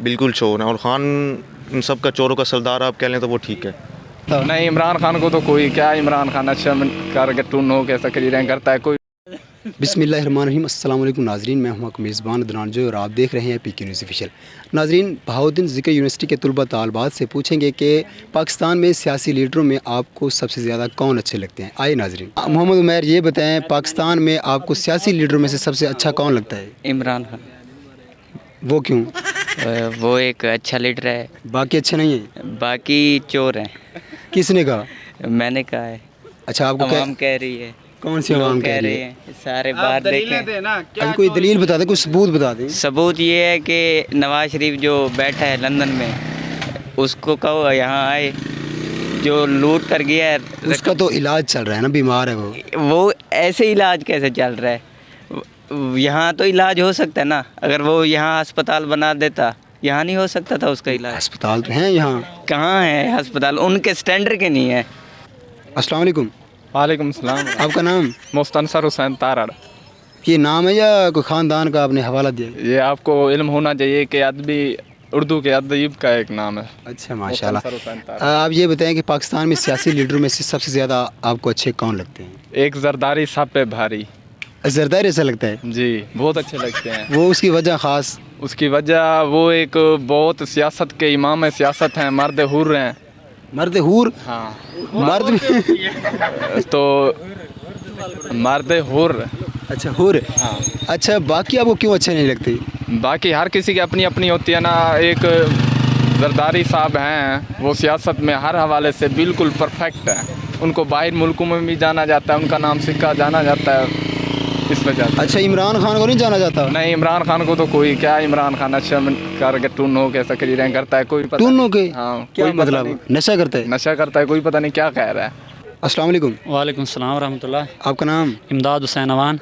बिल्कुल चोर हैं, और खान इन सब का चोरों का सरदार आप कह लें तो वो ठीक है। नहीं, इमरान खान को तो कोई क्या, इमरान खान अच्छा कर टून हो कैसा करी करता है कोई। बिस्मिल्लाहिर्रहमानिर्रहीम, अस्सलाम वालेकुम नाजरीन, मैं हूं आपका मेज़बान अदनान जो, और आप देख रहे हैं पीके न्यूज़ ऑफिशियल। नाजरीन, बहाउद्दीन ज़िक्र यूनिवर्सिटी के तलबा तालबात से पूछेंगे कि पाकिस्तान में सियासी लीडरों में आपको सबसे ज़्यादा कौन अच्छे लगते हैं। आइए नाजरीन, मोहम्मद उमैर ये बताएं, पाकिस्तान में आपको सियासी लीडरों में से सबसे अच्छा कौन लगता है? इमरान खान। वो क्यों? वो एक अच्छा लीडर है, बाकी अच्छे नहीं हैं? बाकी चोर हैं। किसने कहा? मैंने कहा है, अच्छा, आपको आवाम कह रही है। कौन सी आवाम कह रही है? हैं सारे बाहर देखें। अभी कोई दलील बता दें, कुछ सबूत बता दें। सबूत ये है कि नवाज शरीफ जो बैठा है लंदन में, उसको कहो यहाँ आए, जो लूट कर गया है। उसका तो इलाज चल रहा है ना, बीमार है वो ऐसे इलाज कैसे चल रहा है? यहाँ तो इलाज हो सकता है ना, अगर वो यहाँ अस्पताल बना देता, यहाँ नहीं हो सकता था उसका इलाज? अस्पताल तो हैं यहाँ। कहाँ है अस्पताल? उनके स्टैंडर्ड के नहीं है। अस्सलाम वालेकुम। वालेकुम सलाम। आपका नाम? मुस्तनसर हुसैन तारड़। ये नाम है या कोई ख़ानदान का आपने हवाला दिया? ये आपको इल्म होना चाहिए कि अदबी उर्दू के अदीब का एक नाम है। अच्छा, माशाल्लाह। मुस्तनसर हुसैन तारड़। आप ये बताएं कि पाकिस्तान में सियासी लीडरों में से सबसे ज़्यादा आपको अच्छे कौन लगते हैं? एक जरदारी साहब पे भारी। जरदारी ऐसा लगता है? जी, बहुत अच्छे लगते हैं। वो उसकी वजह ख़ास? उसकी वजह वो एक बहुत सियासत के इमाम है, सियासत हैं, मर्द हुर हैं। मर्द हूर? हाँ, मर्द भी? तो मर्द हुर। अच्छा, हूर। हाँ, अच्छा, बाकी आपको क्यों अच्छे नहीं लगते? बाकी हर किसी की अपनी अपनी होती है ना। एक जरदारी साहब हैं, वो सियासत में हर हवाले से बिल्कुल परफेक्ट है। उनको बाहर मुल्कों में भी जाना जाता है, उनका नाम सिक्का जाना जाता है इस वजह से। अच्छा, इमरान खान को नहीं जाना जाता? नहीं, इमरान खान को तो कोई क्या, इमरान खान अच्छा कर टून हो कैसा करी करता है कोई पता टून नहीं। हो के? हाँ, क्या कोई पता मतलब? नहीं। नशा करता है? नशा करता है, कोई पता नहीं क्या कह रहा है। अस्सलाम वालेकुम। वालेकुम सलाम रहमतुल्लाह। आपका नाम? इमदाद हुसैन अवान।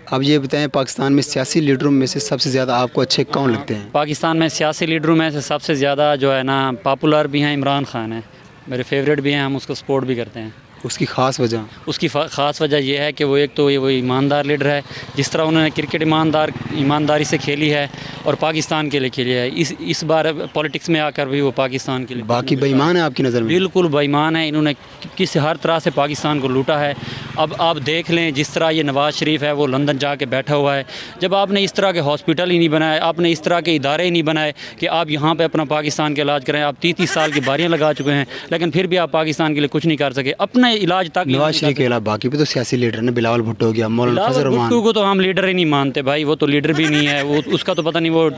आप ये बताएं, पाकिस्तान में सियासी लीडरों में से सबसे ज़्यादा आपको अच्छे कौन लगते हैं? पाकिस्तान में सियासी लीडरों में से सबसे ज़्यादा जो है ना पॉपुलर भी हैं, इमरान खान है, मेरे फेवरेट भी हैं, हम उसको सपोर्ट भी करते हैं। उसकी ख़ास वजह? उसकी ख़ास वजह यह है कि वो एक तो ये वो ईमानदार लीडर है, जिस तरह उन्होंने क्रिकेट ईमानदारी से खेली है और पाकिस्तान के लिए खेली है। इस बार पॉलिटिक्स में आकर भी वो पाकिस्तान के लिए। बाकी बेईमान है आपकी नज़र में? बिल्कुल बेईमान है, इन्होंने किसी हर तरह से पाकिस्तान को लूटा है। अब आप देख लें, जिस तरह ये नवाज़ शरीफ है वो लंदन जाके बैठा हुआ है। जब आपने इस तरह के हॉस्पिटल ही नहीं बनाए, आपने इस तरह के इदारे ही नहीं बनाए कि आप यहाँ पे अपना पाकिस्तान के इलाज करें, आप 30 साल की बारियाँ लगा चुके हैं, लेकिन फिर भी आप पाकिस्तान के लिए कुछ नहीं कर सके, अपने इलाज तक। नवाज शरीफ के अलावा बाकी भी तो सियासी लीडर ने, बिलावल भुट्टो हो गया, मौलाना फजल रहमान। भुट्टो को तो हम लीडर ही नहीं मानते भाई, वो तो लीडर भी नहीं है। वो उसका तो पता नहीं वो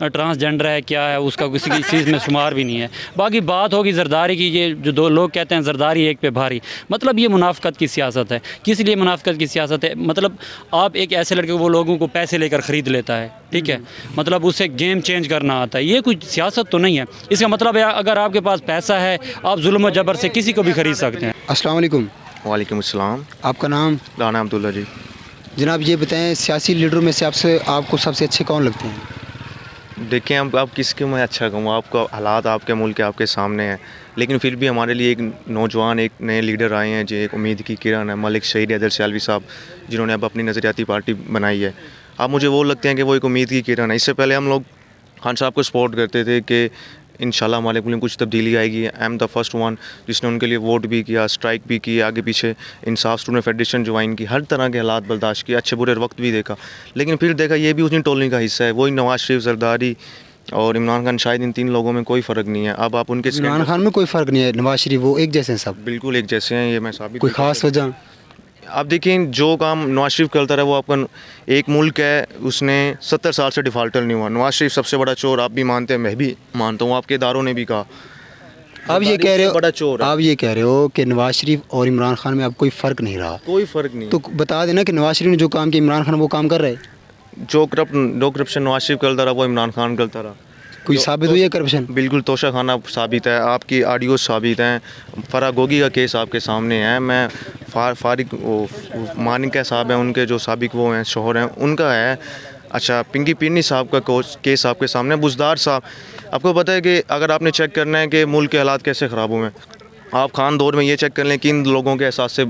ट्रांसजेंडर है क्या है, उसका किसी की चीज़ में शुमार भी नहीं है। बाकी बात होगी जरदारी की, ये जो दो लोग कहते हैं जरदारी एक पे भारी, मतलब ये मुनाफकत की सियासत है। किस लिए मुनाफकत की सियासत है? मतलब आप एक ऐसे लड़के को, वो लोगों को पैसे लेकर ख़रीद लेता है, ठीक है, मतलब उससे गेम चेंज करना आता है, ये कुछ सियासत तो नहीं है। इसका मतलब है अगर आपके पास पैसा है, आप जुल्म और जबर से किसी को भी ख़रीद सकते हैं। अस्सलाम वालेकुम। वालेकुम अस्सलाम। आपका नाम? राना अब्दुल्ला जी। जनाब, ये बताएं, सियासी लीडरों में से आपको सबसे अच्छे कौन लगते हैं? देखें, आप किसके मैं अच्छा कहूँ, आपका हालात आपके मुल्क के आपके सामने हैं, लेकिन फिर भी हमारे लिए एक नौजवान, एक नए लीडर आए हैं जो एक उम्मीद की किरण है, मलिक शहीद हैदर सियालवी साहब, जिन्होंने अब अपनी नज़रियाती पार्टी बनाई है। अब मुझे वो लगते हैं कि वो एक उम्मीद की किरण है। इससे पहले हम लोग खान साहब को सपोर्ट करते थे कि इंशाल्लाह हमारे मुल्क में कुछ तब्दीली आएगी। I am the first one जिसने उनके लिए वोट भी किया, स्ट्राइक भी की, आगे पीछे इंसाफ स्टूडेंट फेडरेशन ज्वाइन की, हर तरह के हालात बर्दाश्त किए, अच्छे बुरे वक्त भी देखा, लेकिन फिर देखा ये भी उसी टोलनी का हिस्सा है। वही नवाज शरीफ, जरदारी और इमरान खान, शायद इन तीन लोगों में कोई फ़र्क नहीं है। अब आप उनके इमरान खान में कोई फ़र्क नहीं है, नवाज शरीफ वो एक जैसे हैं सब? बिल्कुल एक जैसे हैं, ये मैं साबित। कोई ख़ास वजह? आप देखिए, जो काम नवाज शरीफ करता रहा, वो आपका एक मुल्क है, उसने 70 साल से डिफ़ाल्टर नहीं हुआ। नवाज शरीफ सबसे बड़ा चोर, आप भी मानते हैं, मैं भी मानता हूँ, आपके इदारों ने भी कहा। आप ये कह रहे हो, बड़ा चोर है। आप ये कह रहे हो कि नवाज शरीफ और इमरान खान में अब कोई फ़र्क नहीं रहा? कोई फ़र्क नहीं। तो बता देना कि नवाज शरीफ ने जो काम किया, इमरान खान वो काम कर रहे? जो करप्शन नवाज शरीफ करता रहा, वो इमरान खान करता रहा। कोई साबित हुई है करप्शन? बिल्कुल, तोशा खाना साबित है, आपकी ऑडियो साबित हैं, फरागोगी का केस आपके सामने है। मैं फारिक मानिक साहब हैं, उनके जो साबिक वो हैं, शोहर हैं, उनका है। अच्छा, पिंकी पिन्नी साहब का केस आपके सामने। बुजदार साहब, आपको पता है कि अगर आपने चेक करना है कि मुल्क के हालात कैसे ख़राब हुए हैं, आप खान दौर में ये चेक कर लें कि इन लोगों के एहसास से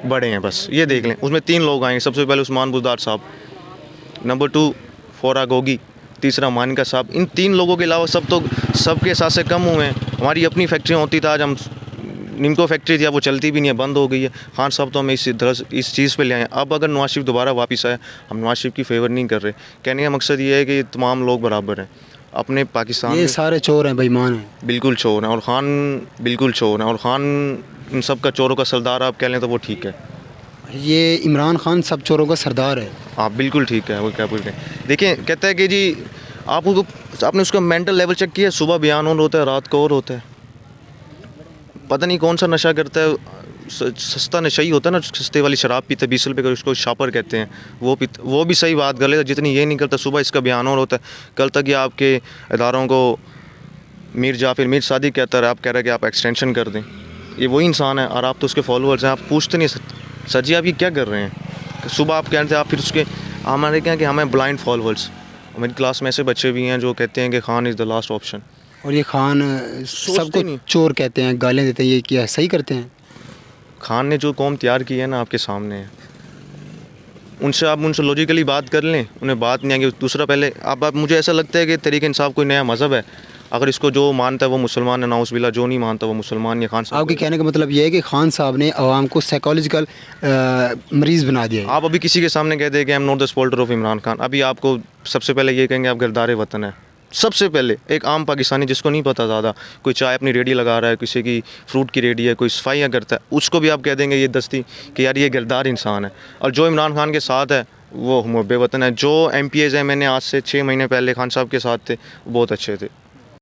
बड़े हैं, बस ये देख लें। उसमें 3 लोग आएंगे। सबसे पहले उस्मान बुजदार साहब, नंबर 2 फरागोगी, तीसरा मानिका साहब, इन 3 लोगों के अलावा सब तो सबके साथ से कम हुए हैं। हमारी अपनी फैक्ट्रियाँ होती तो आज हम, निमको फैक्ट्री थी अब वो चलती भी नहीं है, बंद हो गई है। खान साहब तो हमें इस चीज़ पे ले आए। अब अगर नवाज शरीफ दोबारा वापस आए, हम नवाज शरीफ की फेवर नहीं कर रहे। कहने का मकसद ये है कि तमाम लोग बराबर हैं अपने पाकिस्तान ये में। सारे चोर हैं, बेईमान हैं। बिल्कुल चोर हैं, और ख़ान बिल्कुल चोर हैं, और ख़ान इन सब का चोरों का सरदार आप कह लें तो वो ठीक है। ये इमरान खान सब चोरों का सरदार है। हाँ बिल्कुल ठीक है, वो क्या बोलते हैं। देखिए कहता है कि जी आपने उसका मेंटल लेवल चेक किया, सुबह बयान और होता है, रात को और होता है। पता नहीं कौन सा नशा करता है, सस्ता नशा ही होता है ना, सस्ते वाली शराब पीते 20 रुपये का, उसको शॉपर कहते हैं, वो भी सही बात कर लेता, जितनी ये नहीं करता। सुबह इसका बयान और होता है, कल तक ये आपके इदारों को मीर सादिक कहता रहा, आप कह रहे हैं कि आप एक्सटेंशन कर दें। ये वही इंसान है और आप तो उसके फॉलोअर्स हैं। आप पूछते नहीं सर जी आप ये क्या कर रहे हैं। सुबह आप कह रहे थे, आप फिर उसके हमारे क्या कि हमें ब्लाइंड फॉलोअर्स। मेरी क्लास में ऐसे बच्चे भी हैं जो कहते हैं कि Khan is the last option. और ये खान सबको नहीं। चोर कहते हैं, गालियाँ देते हैं, ये क्या सही करते हैं? खान ने जो कौम तैयार की है ना आपके सामने है, उनसे आप उनसे लॉजिकली बात कर लें, उन्हें बात नहीं आएगी। दूसरा पहले आप मुझे ऐसा लगता है कि तहरीक इंसाफ कोई नया मज़हब है, अगर इसको जो मानता है वो मुसलमान है, नाउज़ुबिल्लाह, जो नहीं मानता वो मुसलमान या खान साहब। आपके कहने का मतलब ये है कि खान साहब ने आवाम को साइकोलॉजिकल मरीज़ बना दिया है। आप अभी किसी के सामने कह दें कि I am not the supporter of Imran Khan, अभी आपको सबसे पहले ये कहेंगे आप गिरदार वतन है। सबसे पहले एक आम पाकिस्तानी जिसको नहीं पता ज़्यादा, कोई चाय अपनी रेडी लगा रहा है, किसी की फ्रूट की रेडी है, कोई सफाइयाँ करता है, उसको भी आप कह देंगे ये दस्ती कि यार ये गिरदार इंसान है। और जो इमरान खान के साथ है वो मुहब्बे वतन है। जो MPs हैं, मैंने आज से 6 महीने पहले खान साहब के साथ थे, वो बहुत अच्छे थे।